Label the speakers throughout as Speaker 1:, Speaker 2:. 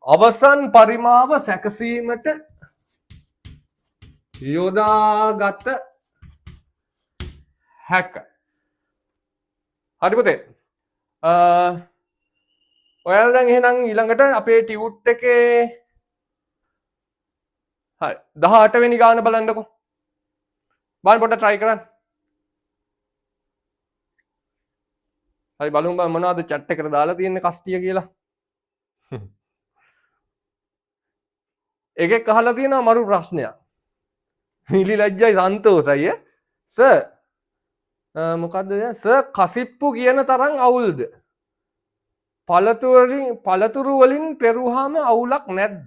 Speaker 1: අවසන් පරිමාව සැකසීමට යොදාගත හැක. හරි පුතේ. ඔයාලා දැන් එහෙනම් ඊළඟට අපේ ටියුට් එකේ හරි 18 වෙනි ගාන බලන්නකෝ. බලන්න පොඩ්ඩක් try කරන්න. හරි බලමු බං මොනවද chat එකට දාලා තියෙන්නේ කස්ටිය කියලා. එකෙක් අහලා තියෙනවා මරු ප්‍රශ්නයක්. නිලි ලැජ්ජයි සන්තෝසයි සර් මොකද්ද සර් කසිප්පු කියන තරම් අවුල්ද? පළතුරු වලින් පෙරුවාම අවුලක් නැද්ද?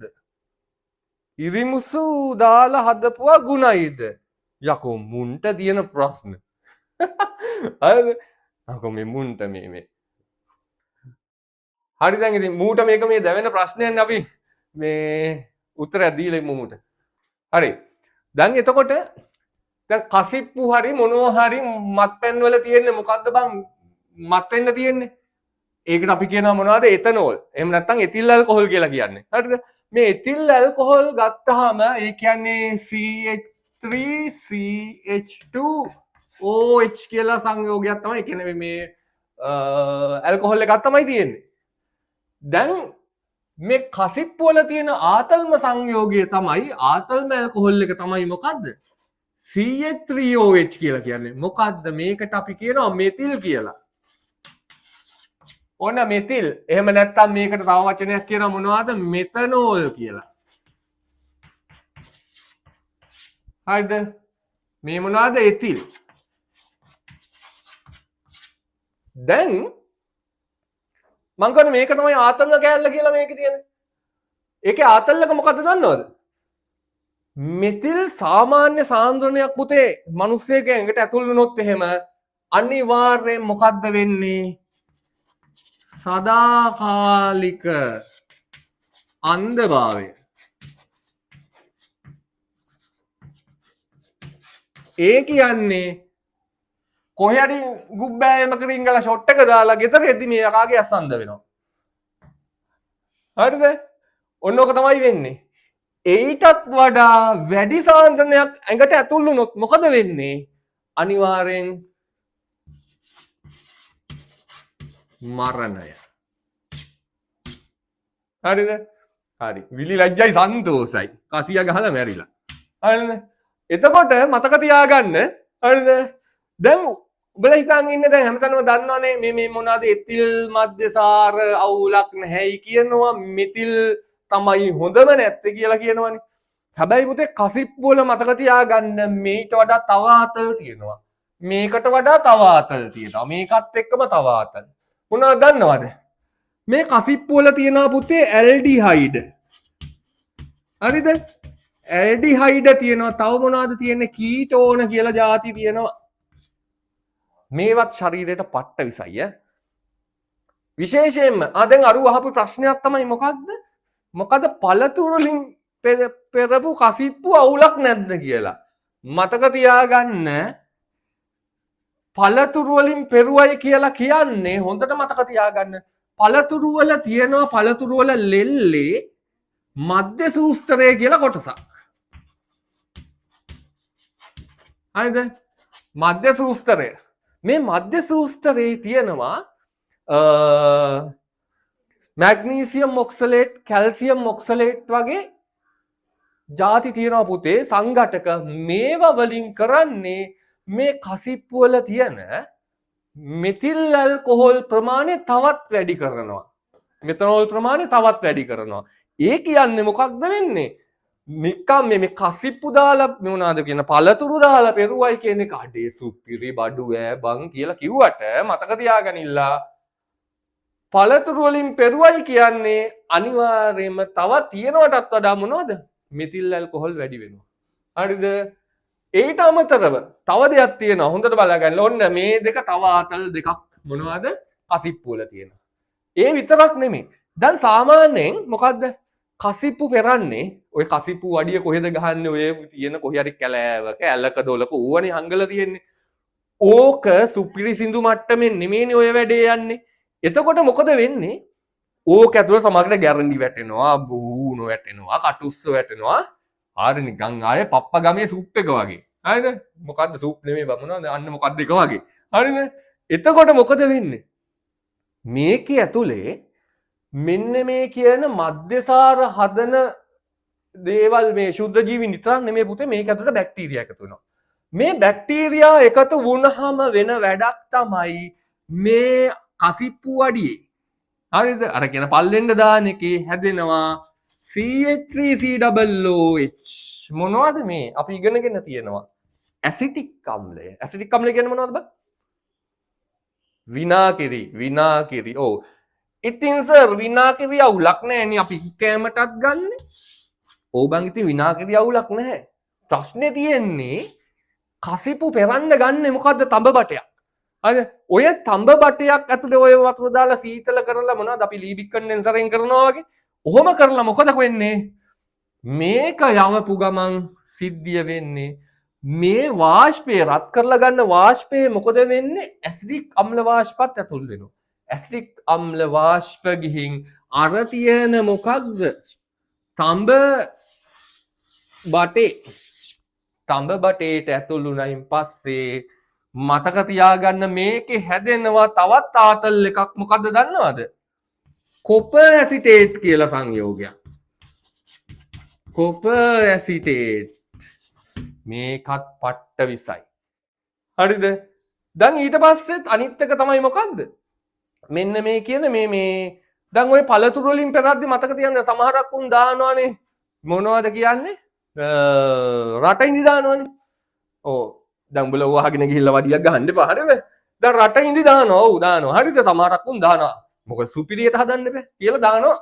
Speaker 1: ඉරිමුසු දාලා හදපුවා ගුණයිද? යකෝ මුන්ට තියෙන ප්‍රශ්න. හරිද? අකෝ මේ මුන්ට මේ හරි දැන් ඉතින් මූට මේක මේ දැවෙන ප්‍රශ්නයන් අපි මේ උත්තරයක් දීලා මූට. හරි. දැන් එතකොට දැන් කසිප්පු හරි මොනවා හරි මත්පැන් වල තියෙන්නේ මොකද්ද බං මත් වෙන්න තියෙන්නේ? ඒකට අපි කියනවා මොනවද? එතනෝල්. එහෙම නැත්නම් එතිල් ඇල්කොහොල් කියලා කියන්නේ. හරිද? මේ එතිල් ඇල්කොහොල් ගත්තාම ඒ කියන්නේ CH3CH2OH කියලා සංයෝගයක් තමයි. ඒ කියන්නේ මේ ඇල්කොහොල් එකක් තමයි තියෙන්නේ. දැන් මේ කසිප්පු වල තියෙන ආතල්ම සංයෝගය තමයි ආතල්ම ඇල්කොහොල් එක තමයි මොකද්ද? CH3OH කියලා කියන්නේ. මොකද්ද මේකට අපි කියනවා මෙතිල් කියලා. ඔන්න මෙතිල්. එහෙම නැත්නම් මේකට තව වචනයක් කියනවා මොනවද? මෙතනෝල් කියලා. හරිද? මේ මොනවද? එතිල්. දැන් මං කියන්නේ මේක තමයි ආතල්ම කෑල්ල කියලා මේකේ තියෙන්නේ. ඒකේ ආතල්ලක මොකද්ද දන්නවද? මෙතිල් සාමාන්‍ය සාන්ද්‍රණයක් පුතේ මිනිස්සෙගේ ඇඟට ඇතුල් වුණොත් එහෙම අනිවාර්යයෙන් මොකද්ද වෙන්නේ? සදාකාලික අන්ධභාවය. ඒ කියන්නේ කොහේ හරි ගුබ්බෑයමක රින්ගලා ෂොට් එක දාලා ගෙදර එද්දි මේ යකාගේ ඇස් අන්ධ වෙනවා. හරිද? ඔන්න ඔක තමයි වෙන්නේ. ඊටත් වඩා වැඩි සාන්ද්‍රණයක් ඇඟට ඇතුල් වුණොත් මොකද වෙන්නේ? අනිවාර්යෙන් මරණය. හරිද? හරි. විලි ලැජ්ජයි සන්තෝසයි. කසිය ගහලා මැරිලා. හරිද? එතකොට මතක තියාගන්න. හරිද? දැන් ඔබලා හිතන් ඉන්නේ දැන් හැමතැනම දන්නවනේ මේ මොනවාද එතිල් මධ්‍යසාර අවුලක් නැහැයි කියනවා මෙතිල් තමයි හොඳම නැත්තේ කියලා කියනවනේ. හැබැයි පුතේ කසිප්පු වල මතක තියාගන්න මේට වඩා තව ආතල් තියෙනවා. මේකට වඩා තව ආතල් තියෙනවා. මේකත් එක්කම තව ආතල්. මොනවද දන්නවද? මේ කසිප්පු වල තියෙනවා පුතේ ඇල්ඩිහයිඩ්. හරිද? ඇල්ඩිහයිඩ් තියෙනවා. තව මොනවද තියෙන්නේ? කීටෝන කියලා જાති තියෙනවා. මේවත් ශරීරයට පට්ට විසයි. විශේෂයෙන්ම දැන් අරු අහපු ප්‍රශ්නයක් තමයි මොකක්ද? මොකද පළතුරු වලින් පෙරපු කසිප්පු අවුලක් නැද්ද කියලා. මතක තියාගන්න පළතුරු වලින් පෙරුවයි කියලා කියන්නේ හොඳට මතක තියාගන්න පළතුරු වල තියෙනවා පළතුරු වල ලෙල්ලේ මධ්‍ය සූස්තරය කියලා කොටසක්. හරිද? මධ්‍ය සූස්තරය. මේ මධ්‍ය සූස්තරයේ තියෙනවා මැග්නීසියම් ඔක්සලේට්, කැල්සියම් ඔක්සලේට් වගේ ಜಾති තියෙනවා පුතේ සංඝටක. මේවා වලින් කරන්නේ මේ කසිප්පු වල තියෙන මෙතිල් ඇල්කොහොල් ප්‍රමාණය තවත් වැඩි කරනවා. මෙතනෝල් ප්‍රමාණය තවත් වැඩි කරනවා. ඒ කියන්නේ මොකක්ද වෙන්නේ? නිකම් මේ කසිප්පු දාලා මොනවාද කියන පළතුරු දාලා පෙරුවයි කියන එක අඩේ සුපිරි බඩු ඈ බං කියලා කිව්වට මතක තියාගනින්න පළතුරු වලින් පෙරුවයි කියන්නේ අනිවාර්යයෙන්ම තව තියනවටත් වඩා මොනවද? මෙතිල් ඇල්කොහොල් වැඩි වෙනවා. හරිද? ඒට අමතරව තව දෙයක් තියෙනවා. හොඳට බලගන්න. ඔන්න මේ දෙක තව ආතල් දෙකක් මොනවද? කසිප්පු වල තියෙනවා. ඒ විතරක් නෙමෙයි. දැන් සාමාන්‍යයෙන් මොකද්ද? කසිප්පු පෙරන්නේ ඔය කසිප්පු වඩිය කොහෙද ගහන්නේ? ඔය තියෙන කොහේ හරි කැලෑවක ඇලක දොලක ඌවනේ හංගලා තියෙන්නේ. ඕක සුපිරිසිඳු මට්ටමෙන් නෙමෙයිනේ ඔය වැඩේ යන්නේ. එතකොට මොකද වෙන්නේ? ඕක ඇතුළේ සමහරකට ගැරන්ඩි වැටෙනවා, බූණු වැටෙනවා, කටුස්ස වැටෙනවා. හරි නිකන් ආයේ පප්පා ගමේ සූප් එක වගේ. හරිද? මොකද්ද සූප් නෙමෙයි බමුණා. අන්න මොකද්ද එක වගේ. හරිද? එතකොට මොකද වෙන්නේ? මේකේ ඇතුලේ මෙන්න මේ කියන මධ්‍යසාර හදන දේවල් මේ ශුද්ධ ජීවි විතරක් නෙමෙයි පුතේ මේක ඇතුලේ බැක්ටීරියා එකතු වෙනවා. මේ බැක්ටීරියා එකතු වුණාම වෙන වැඩක් තමයි මේ කසිප්පු වඩියේ. හරිද? අර කියන පල්ලෙන්න දාන එකේ හැදෙනවා CH3COOH. මොනවද මේ? අපි ඉගෙනගෙන තියෙනවා. ඇසිටික් අම්ලය. ඇසිටික් අම්ලය කියන්නේ මොනවද බං? විනාකිරි. ඔව්. ඉතින් සර් විනාකිරි අවුලක් නැහැ අපි කෑමටත් ගන්න. ඔව් බං ඉතින් විනාකිරි අවුලක් නැහැ. ප්‍රශ්නේ තියෙන්නේ කසිපු පෙරන්න ගන්න මොකද්ද තඹ බටයක්. හරි ඔය තඹ බටයක් ඇතුලේ ඔය වතුර දාලා සීතල කරලා මොනවද අපි ලීබික් කන්ඩෙන්සරෙන් කරනවා වගේ. ඔහොම කරලා මොකද වෙන්නේ? මේක යවපු ගමන් සිද්ධිය වෙන්නේ මේ වාෂ්පය රත් කරලා ගන්න වාෂ්පය මොකද වෙන්නේ? ඇසිඩික් අම්ල වාෂ්පත් ඇතුල් වෙනවා. ඇසිඩික් අම්ල වාෂ්ප ගිහින් අර තියෙන මොකක්ද? තඹ බටේට ඇතුල් වුණයින් පස්සේ මතක තියාගන්න මේකේ හැදෙනවා තවත් ආතල් එකක් මොකද්ද දන්නවද? කොපර් ඇසිටේට් කියලා සංයෝගයක්. කොපර් ඇසිටේට් මේකත් පට්ට විසයි. හරිද? දැන් ඊට පස්සෙත් අනිත් එක තමයි මොකද්ද? මෙන්න මේ කියන මේ දැන් ඔය පළතුරු වලින් පෙරද්දි මතක තියන්න සමහරක් උන් දානවානේ මොනවද කියන්නේ? රට ඉඳි දානවානේ. ඔව් දැන් උඹලා වහගෙන ගිහිල්ලා වඩියක් ගහන්න එපා. හරිද? දැන් රට ඉඳි දානවා. ඔව් දානවා. හරිද? සමහරක් උන් දානවා. මොකද සුපිරියට හදන්න බෑ කියලා දානවා.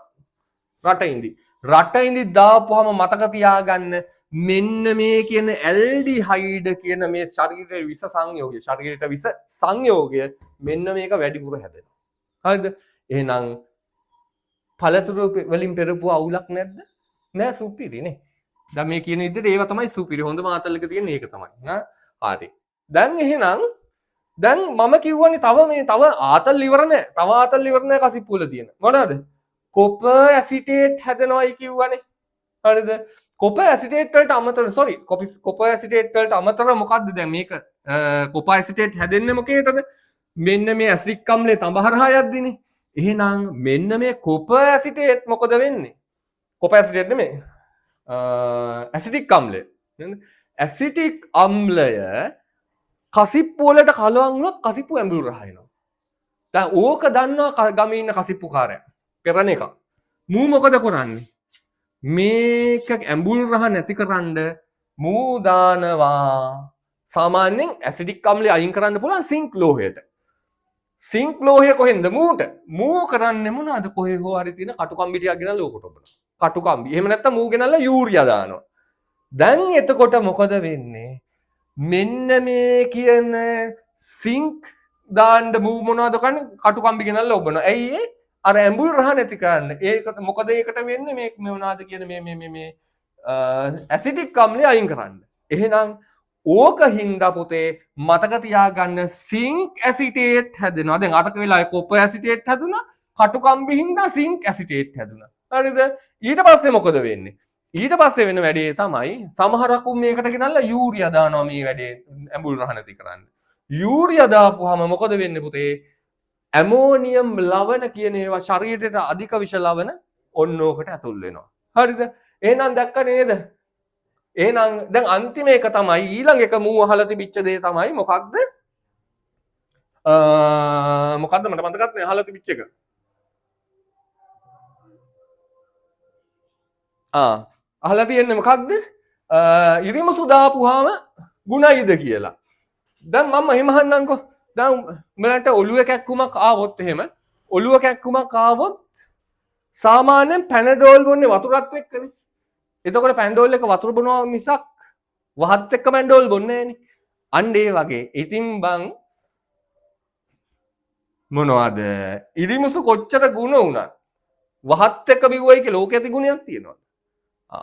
Speaker 1: රට ඉඳි. රට ඉඳි දාපුවම මතක තියාගන්න මෙන්න මේ කියන ඇල්ඩිහයිඩ් කියන මේ ශරීරයේ විස සංයෝගය ශරීරයට විස සංයෝගය මෙන්න මේක වැඩිපුර හැදෙනවා. හරිද? එහෙනම් පළතුරු වලින් පෙරපුව අවුලක් නැද්ද? නෑ සුපිරිනේ. දැන් මේ කියන විදිහට ඒව තමයි සුපිරි. හොඳම ආතල් එක තියෙන ඒක තමයි. හරි. දැන් එහෙනම් දැන් මම කිව්වනේ තව ආතල් ඉවර නෑ. තව ආතල් ඉවර නෑ කසිප්පු වල තියෙන. මොනවද? කොපර් ඇසිටේට් හැදෙනවයි කිව්වනේ. හරිද? කොපර් ඇසිටේට් වලට අමතරව කොපර් ඇසිටේට් වලට අමතරව මොකද්ද දැන් මේක කොපර් ඇසිටේට් හැදෙන්නේ මොකේද? මෙන්න මේ ඇසිටික් අම්ලේ තඹ හරහා යද්දිනේ. එහෙනම් මෙන්න මේ කොපර් ඇසිටේට් මොකද වෙන්නේ? කොපර් ඇසිටේට් නෙමෙයි. ඇසිටික් අම්ලය. ඇසිටික් අම්ලය කසිප්පු වලට කලවම් වුණොත් කසිප්පු ඇඹුල් රහ එනවා. දැන් ඕක දන්නවා ගමේ ඉන්න කසිප්පු කාරයා. පෙරණ එක. මූ මොකද කරන්නේ? මේක ඇඹුල් රහ නැතිකරන්න මූ දානවා සාමාන්‍යයෙන් ඇසිඩික් අම්ලය අයින් කරන්න පුළුවන් සිංක් ලෝහයට. සිංක් ලෝහය කොහෙන්ද? මූ කරන්නේ මොනවද? කොහේ හෝ හරි තියෙන කටුකම්බි ටිකක් ගෙනල්ලා ඕකට ඔබනවා. කටුකම්බි. එහෙම නැත්නම් මූ ගෙනල්ලා යූරියා දානවා. දැන් එතකොට මොකද වෙන්නේ? මෙන්න මේ කියන සිංක් දාන්න මූ මොනවද කරන්නේ? කටුකම්බි ගෙනල්ලා ඔබනවා. ඇයි ඒ? අර ඇඹුල් රහ නැති කරන්න. ඒක මොකද ඒකට වෙන්නේ? මේ මොනවාද කියන මේ ඇසිඩික් අම්ලය අයින් කරන්න. එහෙනම් ඕක හින්දා පුතේ මතක තියාගන්න සිංක් ඇසිටේට් හැදෙනවා. දැන් අරක වෙලාවේ කොපර් ඇසිටේට් හැදුනා. කටුකම්බි හින්දා සිංක් ඇසිටේට් හැදුනා. හරිද? ඊට පස්සේ මොකද වෙන්නේ? ඊට පස්සේ වෙන වැඩේ තමයි සමහරක් මේකට ගෙනල්ලා යූරියා දානවා මේ වැඩේ ඇඹුල් රහ නැති කරන්න. යූරියා දාපුවාම මොකද වෙන්නේ පුතේ? ඇමෝනියම් ලවණ කියන ඒවා ශරීරයට අධික විෂ ලවණ ඔන්න ඕකට ඇතුල් වෙනවා. හරිද? එහෙනම් දැක්ක නේද? එහෙනම් දැන් අන්තිම එක තමයි ඊළඟ එක මූ අහලා තිබිච්ච දේ තමයි මොකක්ද? මොකද්ද මට මතකත් නෑ අහලා තිබිච්ච එක. අහලා තියෙන්නේ මොකක්ද? ඉරිමුසු දාපුවාම ගුණයිද කියලා. දැන් මම එහෙම අහන්නම්කෝ. දැන් උඹලන්ට ඔළුව කැක්කුමක් ආවොත් එහෙම ඔළුව කැක්කුමක් ආවොත් සාමාන්‍යයෙන් පැනඩෝල් බොන්නේ වතුරත් එක්කනේ. එතකොට පැන්ඩෝල් එක වතුර බොනවා මිසක් වහත් එක්ක පැන්ඩෝල් බොන්නේ නෑනේ. අන්න ඒ වගේ. ඉතින් බං මොනවද? ඉරිමුසු කොච්චර ගුණ වුණත් වහත් එක්ක බිව්වයි කියලා ඕකේ ඇති ගුණයක් තියෙනවා.